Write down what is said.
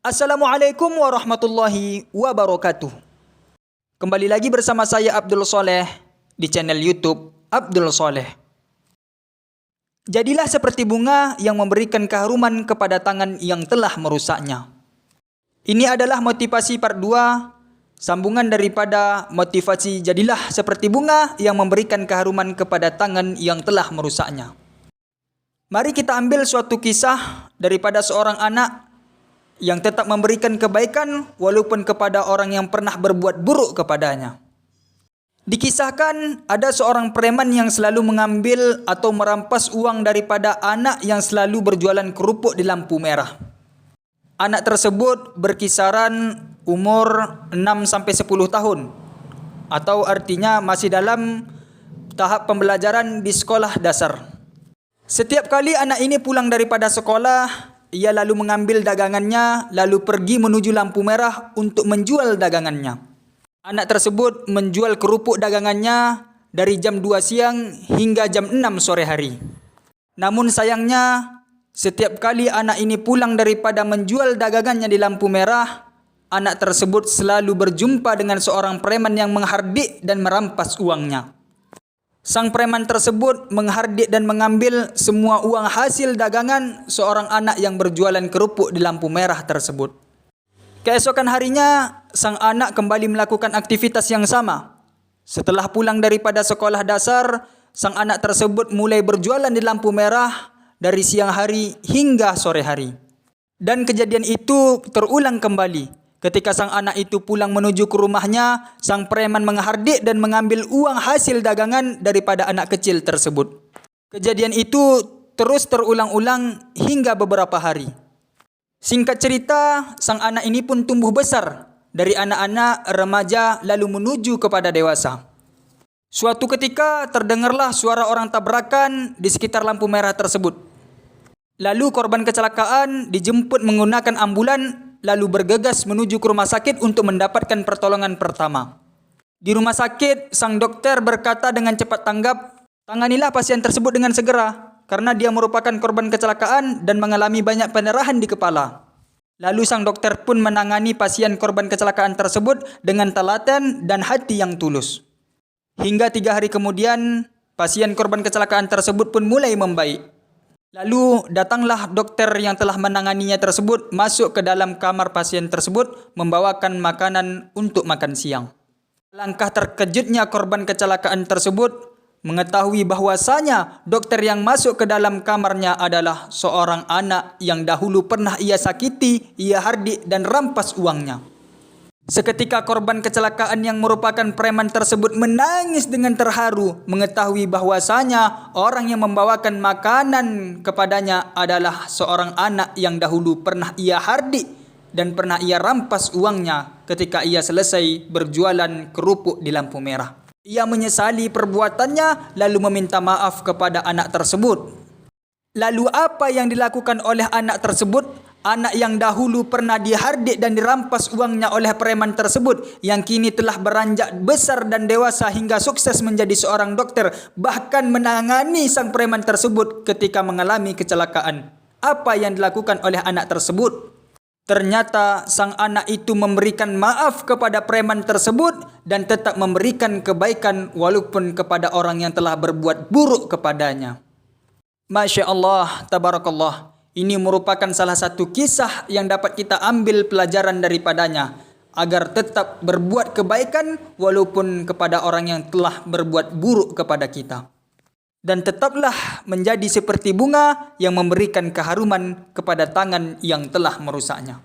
Assalamualaikum warahmatullahi wabarakatuh. Kembali lagi bersama saya Abdul Soleh di channel YouTube Abdul Soleh. Jadilah seperti bunga yang memberikan keharuman kepada tangan yang telah merusaknya. Ini adalah motivasi part 2, sambungan daripada motivasi jadilah seperti bunga yang memberikan keharuman kepada tangan yang telah merusaknya. Mari kita ambil suatu kisah daripada seorang anak yang tetap memberikan kebaikan walaupun kepada orang yang pernah berbuat buruk kepadanya. Dikisahkan ada seorang preman yang selalu mengambil atau merampas uang daripada anak yang selalu berjualan kerupuk di lampu merah. Anak tersebut berkisaran umur 6-10 tahun, atau artinya masih dalam tahap pembelajaran di sekolah dasar. Setiap kali anak ini pulang daripada sekolah, ia lalu mengambil dagangannya, lalu pergi menuju lampu merah untuk menjual dagangannya. Anak tersebut menjual kerupuk dagangannya dari jam 2 siang hingga jam 6 sore hari. Namun sayangnya, setiap kali anak ini pulang daripada menjual dagangannya di lampu merah, anak tersebut selalu berjumpa dengan seorang preman yang menghardik dan merampas uangnya. Sang preman tersebut menghardik dan mengambil semua uang hasil dagangan seorang anak yang berjualan kerupuk di lampu merah tersebut. Keesokan harinya, sang anak kembali melakukan aktivitas yang sama. Setelah pulang daripada sekolah dasar, sang anak tersebut mulai berjualan di lampu merah dari siang hari hingga sore hari. Dan kejadian itu terulang kembali. Ketika sang anak itu pulang menuju ke rumahnya, sang preman menghardik dan mengambil uang hasil dagangan daripada anak kecil tersebut. Kejadian itu terus terulang-ulang hingga beberapa hari. Singkat cerita, sang anak ini pun tumbuh besar dari anak-anak remaja lalu menuju kepada dewasa. Suatu ketika terdengarlah suara orang tabrakan di sekitar lampu merah tersebut. Lalu korban kecelakaan dijemput menggunakan ambulan lalu bergegas menuju ke rumah sakit untuk mendapatkan pertolongan pertama. Di rumah sakit, sang dokter berkata dengan cepat tanggap, "Tanganilah pasien tersebut dengan segera, karena dia merupakan korban kecelakaan dan mengalami banyak pendarahan di kepala." Lalu sang dokter pun menangani pasien korban kecelakaan tersebut dengan telaten dan hati yang tulus. Hingga 3 hari kemudian, pasien korban kecelakaan tersebut pun mulai membaik. Lalu datanglah dokter yang telah menanganinya tersebut masuk ke dalam kamar pasien tersebut membawakan makanan untuk makan siang. Langkah terkejutnya korban kecelakaan tersebut mengetahui bahwasanya dokter yang masuk ke dalam kamarnya adalah seorang anak yang dahulu pernah ia sakiti, ia hardik dan rampas uangnya. Seketika korban kecelakaan yang merupakan preman tersebut menangis dengan terharu mengetahui bahwasanya orang yang membawakan makanan kepadanya adalah seorang anak yang dahulu pernah ia hardik dan pernah ia rampas uangnya ketika ia selesai berjualan kerupuk di lampu merah. Ia menyesali perbuatannya lalu meminta maaf kepada anak tersebut. Lalu apa yang dilakukan oleh anak tersebut? Anak yang dahulu pernah dihardik dan dirampas uangnya oleh preman tersebut, yang kini telah beranjak besar dan dewasa hingga sukses menjadi seorang dokter, bahkan menangani sang preman tersebut ketika mengalami kecelakaan. Apa yang dilakukan oleh anak tersebut? Ternyata sang anak itu memberikan maaf kepada preman tersebut dan tetap memberikan kebaikan walaupun kepada orang yang telah berbuat buruk kepadanya. Masya Allah, tabarakallah. Ini merupakan salah satu kisah yang dapat kita ambil pelajaran daripadanya, agar tetap berbuat kebaikan walaupun kepada orang yang telah berbuat buruk kepada kita. Dan tetaplah menjadi seperti bunga yang memberikan keharuman kepada tangan yang telah merusaknya.